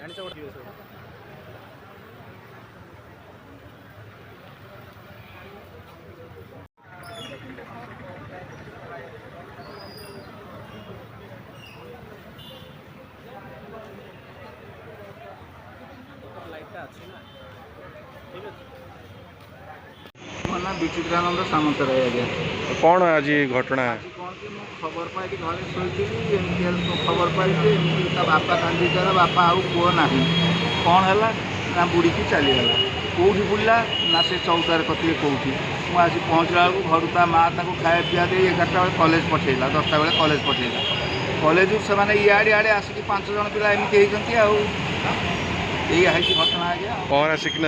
ମୋ ନାଁ ବିଚିତ୍ରାନନ୍ଦ ସାମନ୍ତରାୟ ଆଜ୍ଞା। कौन आज घटना? कौन कि ମୁଁ ଖବର ପାଇକି ଘରେ ଶୋଇଥିଲି ଏମିତି ଖବର ପାଇଲି ଯେ ଏମିତି ତା ବାପା କାନ୍ଦିଦେଲା ବାପା ଆଉ ପୁଅ ନାହିଁ। କ'ଣ ହେଲା ନା ବୁଡ଼ିକି ଚାଲିଗଲା। କେଉଁଠି ବୁଡ଼ିଲା ନା ସେ ଚୌଦ୍ୱାର କତିରେ କେଉଁଠି। ମୁଁ ଆସି ପହଞ୍ଚିଲା ବେଳକୁ ଘରୁ ତା ମାଆ ତାକୁ ଖାଇବା ପିଇବା ଦେଇ 11ଟା ବେଳେ କଲେଜ ପଠାଇଲା, 10ଟା ବେଳେ କଲେଜ ପଠାଇଲା। କଲେଜରୁ ସେମାନେ ଇଆଡ଼େ ଆସିକି 5 ଜଣ ପିଲା ଏମିତି ହେଇଛନ୍ତି ଆଉ। ଏଇଆ ହେଇଛି ଘଟଣା ଆଜ୍ଞା। पहरा शिखी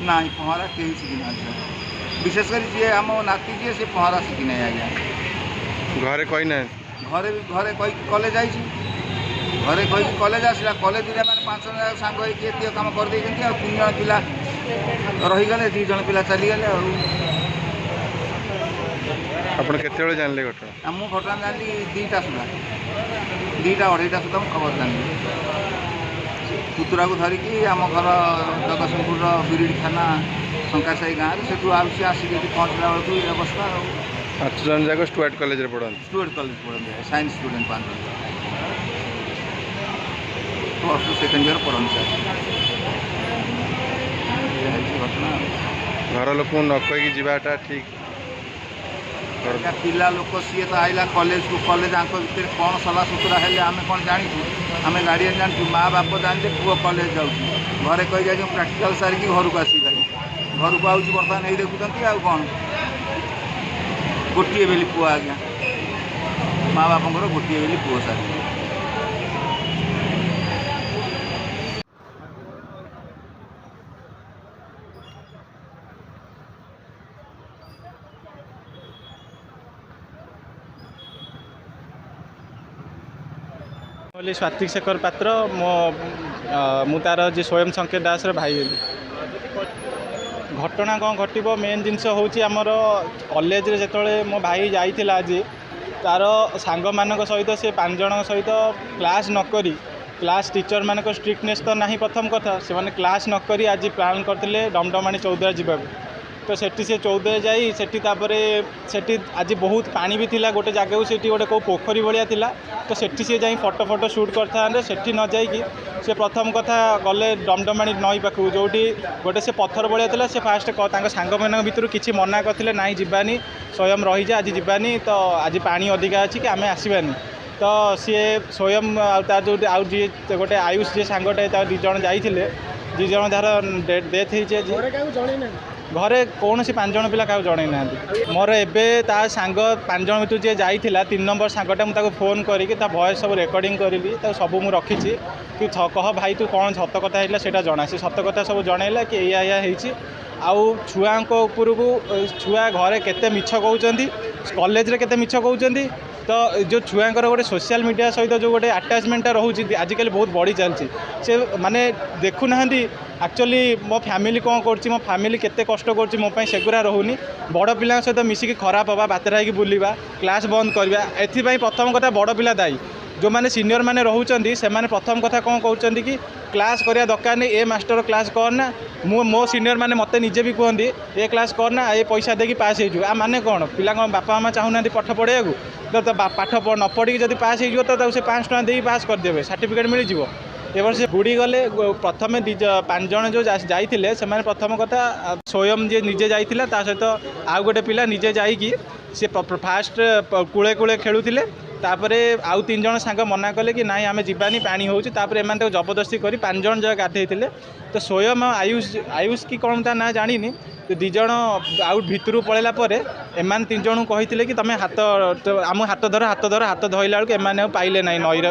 ନାଇଁ ପହଁରା କେହି ଶିଖିନାହାନ୍ତି। विशेष कर जी आम नाती जी सी पहरा शिखी ना आज्ञा। घरे कही ना घरे कही कॉलेज आई घरे कही कॉलेज आसला कॉलेज मैंने 5 जन सांग होती कम कर 3 जन पिला रहीगले 2 जन पिला चलीगले। आप केत जानले घटना? मुझे घटना जानी 2टा सुधा 2टा 2:30 सुधा मुझे खबर जानी पुतुरा को धरिकी आम घर जगतसिंहपुर बिरिड़ी थाना शंकाशाही गाँव से आसिक पहुँचला बेलू ये अवस्था। 5 जन जाक स्टुअर्ट कॉलेज पढ़ते? स्टुअर्ट कॉलेज पढ़ते साइंस स्टूडेंट 5 जन +2 सेकेंड ईयर पढ़ते सर। घटना घर लोक न कहीकि जावाटा ठीक? पिला लोक सी तो आइला कॉलेज को कॉलेज आंक भितर कौन सला सुतरा है आम कौन जानू आम गार्डियन जानू माँ बाप जाने पुओ कॉलेज जाऊँ घरे कही जाए प्रैक्टिकल सारिकी घर को आस घर को आऊँ बर्तमान यही देखुं आउ कौन गोटे बेली पुओ आज्ञा माँ बाप गोटे बेली पुओ सारी। स्वातिक शेखर पात्र मु तार जी स्वयं संकेत दास भाई हेली। घटना कौन घटब मेन जिनस हूँ आमर कॉलेज रे जेतले मो भाई जाइथिला आज तार सांग मानक सहित से 5 जन सहित क्लास नकरी क्लास टीचर मानक स्ट्रिक्टनेस तो नहीं प्रथम कथा से माने क्लास नकरी आज प्लान करते डमडमाणी चौद्वार जावाक तो सेठी से चौद्वार जाई सेठी तापरे सेठी आज बहुत पानी भी थिला गोटे जगह से गोटे कौ पोखरी भाया थिला तो सेठी से जाई फोटो शूट करते सेठी न जाइकी से प्रथम कथा गले डमडमाणी नई पाखु जोटी गोटे से पत्थर भाया थिला से फास्ट सांग मान भितर किसी मना करते ना जीवानी स्वयं रही जा आज जीवानी तो आज पानी अधिका अच्छी कि आम आसबानी तो सी स्वयं तार जो आउ जी गोटे आयुष जी सांगटे 2 जन जाइए 2 जन तार डेथ हो घरे कौन सी 5 जन पिला क्या जन ना मोर एवं ता सांग 5 जन भर जी जाइला 3 नंबर सांगटा मुझे फोन करके वॉइस सब रेकर्डिंग करी सब मुझे रखी कि कह भाई तू कौन सत कथा है से जना से सत कथा सब जनइला कि या आउ छुआ उपरकू छुआ घरे केते मिछ कहते कॉलेज रे केते मिछ कहते तो जो छुआंकर गोटे सोशल मीडिया सहित जो गोटे आटाचमेंटा रोचे आजिकल बहुत बढ़ी चलती से माने देखुना एक्चुअली मो फैमिली कौन कर मो फैमिली केते कष्ट कर मोपाई सेगुरा रोनी बड़ पिला सहित मिसिकी खराब हवा बातेरा होगी बुलवा क्लास बंद करवा एथि प्रथम कथा बड़ पिला दायी जो मैंने सीनियर मैंने रोचे से प्रथम कथा कौन कहते कि क्लास करवा दरकार नहीं ए मास्टर क्लास करना मो सीनियर मैंने मत निजे भी कहती ए क्लास करना ए पैसा देकी पास हो माने कौन पिला बापा मामा चाहूना पाठ पढ़ाया तो पाठ न पढ़ी जब पास हो तो से 5 टଙ୍କା देकी पास करदे सर्टिफिकेट मिल जाव एवर से बुड़ी गले प्रथम 5 जन जो जाइए से प्रथम कथा स्वयं जी निजे जाइला सहित आउ गोटे पिला निजे जाइकी सी फास्ट कूले कूले खेलुले तापर आउ 3 जन सांग मना कले कि नाई आम जीवानी पानी होपर एम जबरदस्ती कर 5 जन जगह गाधे तो स्वयं आयुष की कौन ता ना जानी तो 2 जन आउट भितर पलैला एम 3 जन कहते कि तुम हाथ आम हाथ धर हाथ धरला बेलू एम पाइले ना नईर